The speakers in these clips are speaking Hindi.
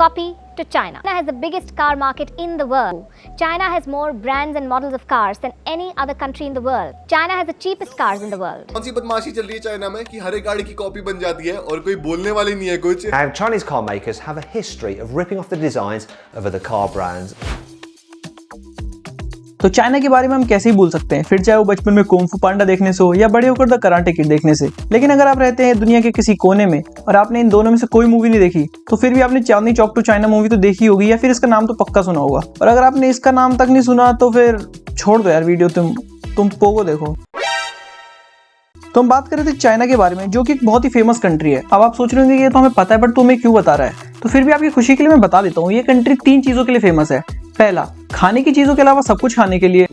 copy to China. China has the biggest car market in the world. China has more brands and models of cars than any other country in the world. China has the cheapest cars in the world. कौन सी बदमाशी चल रही है चाइना में कि हर एक गाड़ी की कॉपी बन जाती है और कोई बोलने वाली नहीं है कुछ। Now, Chinese car makers have a history of ripping off the designs of other car brands. तो चाइना के बारे में हम कैसे ही भूल सकते हैं, फिर चाहे वो बचपन में कुंग फू पांडा देखने से हो या बड़े होकर द कराटे किड देखने से। लेकिन अगर आप रहते हैं दुनिया के किसी कोने में और आपने इन दोनों में से कोई मूवी नहीं देखी, तो फिर भी आपने Chandni Chowk to China movie तो देखी होगी या फिर इसका नाम तो पक्का सुना होगा। और अगर आपने इसका नाम तक नहीं सुना तो फिर छोड़ दो यार वीडियो, तुम पोगो देखो। तो हम बात कर रहे थे चाइना के बारे में, जो कि एक बहुत ही फेमस कंट्री है। अब आप सोच रहे होंगे कि ये तो हमें पता है, बट तुम्हें क्यों बता रहा है? तो फिर भी आपकी खुशी के लिए मैं बता देता हूँ, ये कंट्री 3 चीजों के लिए फेमस है। पहला, खाने की चीजों के अलावा सब कुछ खाने के लिए।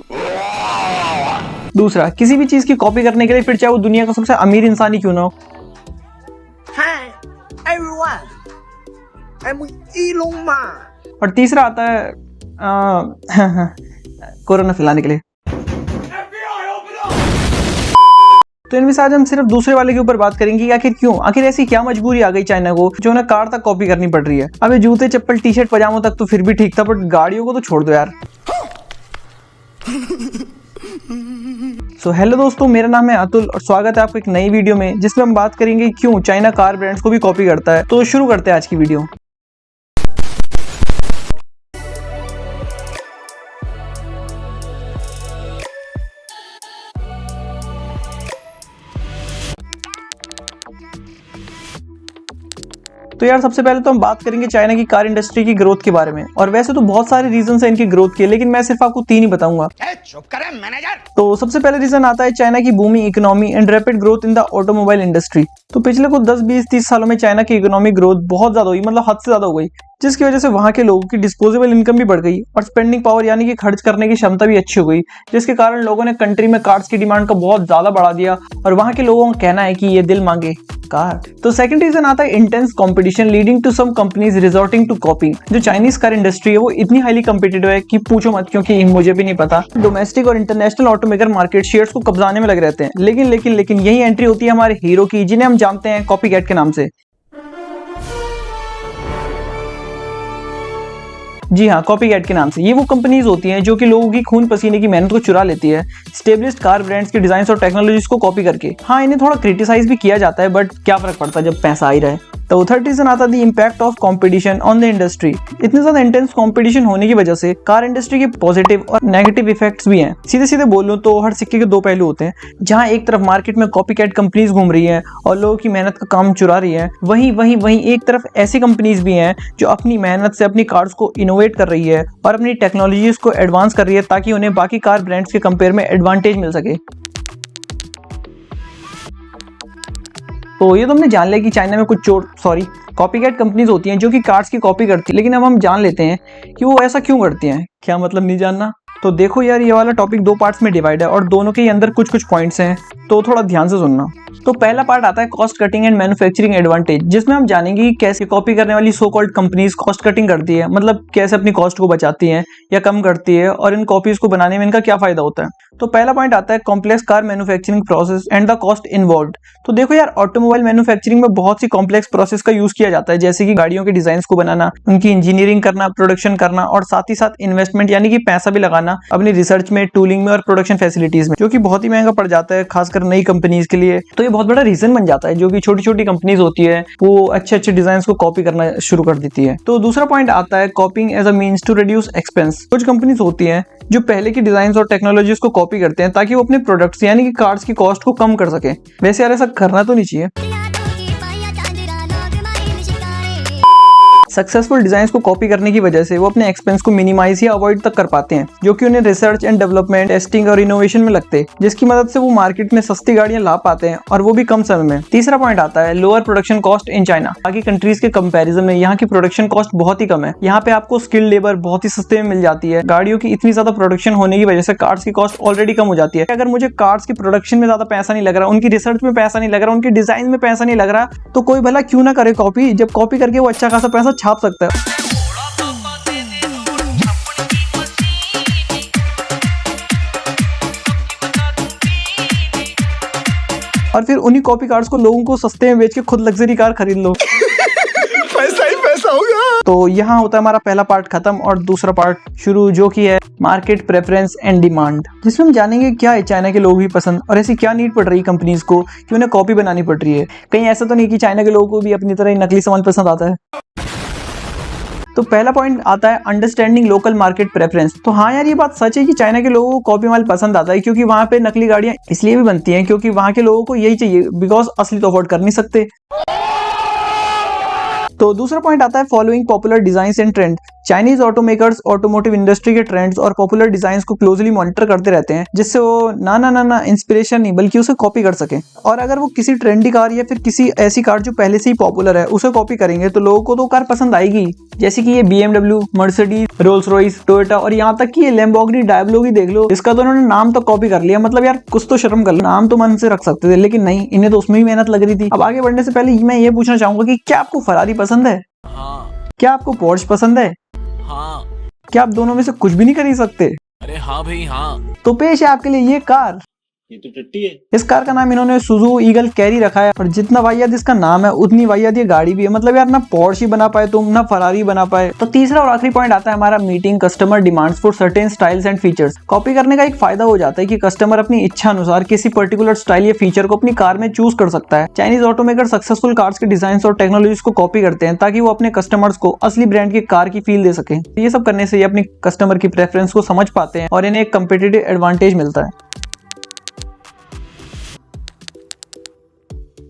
दूसरा, किसी भी चीज की कॉपी करने के लिए, फिर चाहे वो दुनिया का सबसे अमीर इंसान ही क्यों ना हो। Hi everyone, I'm Elon Musk. और तीसरा आता है कोरोना फैलाने के लिए। तो इनमें से आज हम सिर्फ दूसरे वाले के ऊपर बात करेंगे कि आखिर ऐसी क्या मजबूरी आ गई चाइना को जो उन्हें कार तक कॉपी करनी पड़ रही है। अब ये जूते चप्पल टी शर्ट पजामों तक तो फिर भी ठीक था, बट गाड़ियों को तो छोड़ दो यार। सो हेलो दोस्तों, मेरा नाम है अतुल और स्वागत है आपको एक नई वीडियो में, जिसमें हम बात करेंगे क्यों चाइना कार ब्रांड्स को भी कॉपी करता है। तो शुरू करते हैं आज की वीडियो। तो यार सबसे पहले तो हम बात करेंगे चाइना की कार इंडस्ट्री की ग्रोथ के बारे में। और वैसे तो बहुत सारे रीजन है इनकी ग्रोथ के, लेकिन मैं सिर्फ आपको 3 ही बताऊंगा। चुप करे मैनेजर। तो सबसे पहले रीजन आता है चाइना की booming economy and rapid growth in the automobile industry. तो पिछले कुछ 10, 20, 30 सालों में चाइना की इकोनॉमिक ग्रोथ बहुत ज्यादा हुई, मतलब हद से ज्यादा हो गई, जिसकी वजह से वहां के लोगों की डिस्पोजेबल इनकम भी बढ़ गई और स्पेंडिंग पावर यानी कि खर्च करने की क्षमता भी अच्छी हो गई, जिसके कारण लोगों ने कंट्री में कार्स की डिमांड को बहुत ज्यादा बढ़ा दिया और वहां के लोगों का कहना है कि ये दिल मांगे कार। तो सेकंड रीजन आता है intense competition leading to some companies resorting to copying. जो चाइनीज कार इंडस्ट्री है वो इतनी हाईली कॉम्पिटिटिव है कि पूछो मत, क्योंकि मुझे भी नहीं पता। डोमेस्टिक और इंटरनेशनल ऑटोमेकर मार्केट शेयर्स को कब्जाने में लग रहते हैं, लेकिन यही एंट्री होती है हमारे हीरो की, जिन्हें हम जानते हैं कॉपीकैट के नाम से। जी हाँ, कॉपीकैट के नाम से। ये वो कंपनीज होती हैं जो कि लोगों की खून पसीने की मेहनत को चुरा लेती है स्टेब्लिश्ड कार ब्रांड्स के डिजाइन और टेक्नोलॉजीज को कॉपी करके। हाँ, इन्हें थोड़ा क्रिटिसाइज भी किया जाता है, बट क्या फर्क पड़ता है जब पैसा आ ही रहे। तो थर्ड रीजन आता है the impact of competition on the industry. इतने ज्यादा इंटेंस कंपटीशन होने की वजह से कार इंडस्ट्री के पॉजिटिव और नेगेटिव इफेक्ट्स भी हैं। सीधे सीधे बोलूं तो हर सिक्के के 2 पहलू होते हैं। जहां एक तरफ मार्केट में कॉपीकैट कंपनीज घूम रही हैं और लोगों की मेहनत का काम चुरा रही हैं, वहीं एक तरफ ऐसी कंपनीज भी हैं जो अपनी मेहनत से अपनी कार्स को इनोवेट कर रही है और अपनी टेक्नोलॉजीज को एडवांस कर रही है, ताकि उन्हें बाकी कार ब्रांड्स के कंपेयर में एडवांटेज मिल सके। तो ये तो हमने जान लिया कि चाइना में कुछ कॉपीकैट कंपनीज होती हैं जो कि कार्स की कॉपी करती है, लेकिन अब हम जान लेते हैं कि वो ऐसा क्यों करती हैं। क्या मतलब नहीं जानना? तो देखो यार, ये वाला टॉपिक 2 पार्ट्स में डिवाइड है और दोनों के अंदर कुछ पॉइंट्स हैं, तो थोड़ा ध्यान से सुनना। तो पहला पार्ट आता है cost cutting and manufacturing advantage, जिसमें हम जानेंगे कि कैसे कॉपी करने वाली so called companies cost cutting करती है, मतलब कैसे अपनी कॉस्ट को बचाती हैं या कम करती है, और इन कॉपीज को बनाने में इनका क्या फायदा होता है। तो पहला पॉइंट आता है complex car manufacturing process and the cost involved. तो देखो यार, ऑटोमोबाइल मैन्युफैक्चरिंग में बहुत सी कॉम्प्लेक्स प्रोसेस का यूज किया जाता है, जैसे कि गाड़ियों के डिजाइन को बनाना, उनकी इंजीनियरिंग करना, प्रोडक्शन करना, और साथ ही साथ इन्वेस्टमेंट यानी कि पैसा भी लगाना अपनी रिसर्च में, टूलिंग में और प्रोडक्शन फैसिलिटीज में, जो कि बहुत ही महंगा पड़ जाता है खासकर नई कंपनीज के लिए। तो ये बहुत बड़ा रीजन बन जाता है जो कि छोटी छोटी कंपनीज होती है वो अच्छे डिजाइन को कॉपी करना शुरू कर देती है। तो दूसरा पॉइंट आता है copying as a means to reduce expense. कुछ कंपनीज होती हैं जो पहले की डिजाइन और टेक्नोलॉजीज को कॉपी करते हैं ताकि वो अपने प्रोडक्ट्स यानी कि कार्स की कॉस्ट को कम कर सके। वैसे यार ऐसा करना तो नहीं चाहिए। सक्सेसफुल डिजाइन को कॉपी करने की वजह से वो अपने एक्सपेंस को मिनिमाइज या अवॉइड तक कर पाते हैं, जो कि उन्हें रिसर्च एंड डेवलपमेंट, टेस्टिंग और इनोवेशन में लगते हैं, जिसकी मदद से वो मार्केट में सस्ती गाड़ियां ला पाते हैं और वो भी कम समय में। तीसरा पॉइंट आता है lower production cost in China. बाकी कंट्रीज के कंपैरिजन में यहाँ की प्रोडक्शन कॉस्ट बहुत ही कम है। यहाँ पे आपको स्किल्ड लेबर बहुत ही सस्ते में मिल जाती है। गाड़ियों की इतनी ज्यादा प्रोडक्शन होने की वजह से कार्स की कॉस्ट ऑलरेडी कम हो जाती है। अगर मुझे कार्स की प्रोडक्शन में ज्यादा पैसा नहीं लग रहा, उनकी रिसर्च में पैसा नहीं लग रहा, उनकी डिजाइन में पैसा नहीं लग रहा, तो कोई भला क्यों ना करे कॉपी, जब कॉपी करके वो अच्छा खासा पैसा छाप सकता है। और फिर उन्हीं कॉपी कार्ड्स को लोगों को सस्ते में बेच के खुद लग्जरी कार खरीद लो। पैसा ही पैसा होगा। तो यहाँ होता है हमारा पहला पार्ट खत्म और दूसरा पार्ट शुरू, जो कि है मार्केट प्रेफरेंस एंड डिमांड, जिसमें हम जानेंगे क्या है चाइना के लोगों की पसंद और ऐसी क्या नीड पड़ रही है कंपनीज को कि उन्हें कॉपी बनानी पड़ रही है। कहीं ऐसा तो नहीं कि चाइना के लोगों को भी अपनी तरह ही नकली सामान पसंद आता है। तो पहला पॉइंट आता है अंडरस्टैंडिंग लोकल मार्केट प्रेफरेंस। तो हाँ यार, ये बात सच है कि चाइना के लोगों को कॉपी माल पसंद आता है, क्योंकि वहां पे नकली गाड़ियां इसलिए भी बनती हैं क्योंकि वहां के लोगों को यही चाहिए, बिकॉज असली तो अफोर्ड कर नहीं सकते। तो दूसरा पॉइंट आता है following popular designs and trend. Chinese automakers automotive industry के ट्रेंड्स और पॉपुलर डिजाइन्स को क्लोजली मॉनिटर करते रहते हैं, जिससे वो ना इंस्पिरेशन नहीं बल्कि उसे कॉपी कर सकें। और अगर वो किसी ट्रेंडी कार या फिर किसी ऐसी कार जो पहले से ही पॉपुलर है उसे कॉपी करेंगे तो लोगों को तो कार पसंद आएगी। जैसे कि ये BMW, Mercedes, Rolls Royce, Toyota और यहाँ तक कि ये लैम्बोर्गिनी डायबलो ही देख लो, इसका तो उन्होंने नाम तो कॉपी कर लिया। मतलब यार कुछ तो शर्म कर लो, नाम तो मन से रख सकते थे, लेकिन नहीं, इन्हें तो उसमें भी मेहनत लग रही थी। अब आगे बढ़ने से पहले मैं ये पूछना चाहूंगा कि क्या आपको फरारी पसंद है? हाँ। क्या आपको पोर्श पसंद है? हाँ। क्या आप दोनों में से कुछ भी नहीं खरीद सकते? अरे हाँ भाई हाँ। तो पेश है आपके लिए ये कार। ये तो टट्टी है। इस कार का नाम इन्होंने सुजुकी ईगल कैरी रखा है, और जितना वाहियात इसका नाम है उतनी वाहियात ये गाड़ी भी है। मतलब यार ना पोर्श ही बना पाए तुम, ना फरारी बना पाए। तो तीसरा और आखिरी पॉइंट आता है हमारा meeting customer demands for certain styles and features. Copy करने का एक फायदा हो जाता है कि कस्टमर अपनी इच्छा अनुसार किसी पर्टिकुलर स्टाइल या फीचर को अपनी कार में चूज कर सकता है। चाइनीज ऑटोमेकर सक्सेसफुल कार्स के डिजाइन और टेक्नोलॉजीज को कॉपी करते हैं ताकि वो अपने कस्टमर्स को असली ब्रांड की कार की फील दे सके। ये सब करने से ये अपनी कस्टमर की प्रेफरेंस को समझ पाते हैं और इन्हें एक कंपेटिटिव एडवांटेज मिलता है।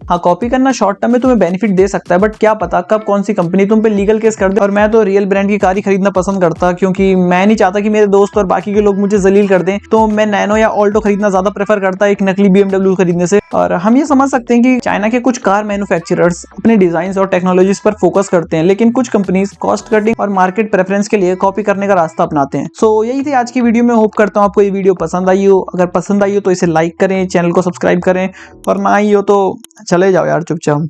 हाँ, कॉपी करना शॉर्ट टर्म में तुम्हें बेनिफिट दे सकता है, बट क्या पता कब कौन सी कंपनी तुम पे लीगल केस कर दे। और मैं तो रियल ब्रांड की कार ही खरीदना पसंद करता, क्योंकि मैं नहीं चाहता कि मेरे दोस्त और बाकी के लोग मुझे जलील कर दें। तो मैं नैनो या ऑल्टो खरीदना ज्यादा प्रेफर करता एक नकली BMW खरीदने से। और हम ये समझ सकते हैं कि चाइना के कुछ कार मैन्युफैक्चरर्स अपने डिजाइन और टेक्नोलॉजीज पर फोकस करते हैं, लेकिन कुछ कंपनीज कॉस्ट कटिंग और मार्केट प्रेफरेंस के लिए कॉपी करने का रास्ता अपनाते हैं। सो यही थी आज की वीडियो में। होप करता हूँ आपको ये वीडियो पसंद आई हो। अगर पसंद आई हो तो इसे लाइक करें, चैनल को सब्सक्राइब करें, और ना आई हो तो चले जाओ यार चुपचाप।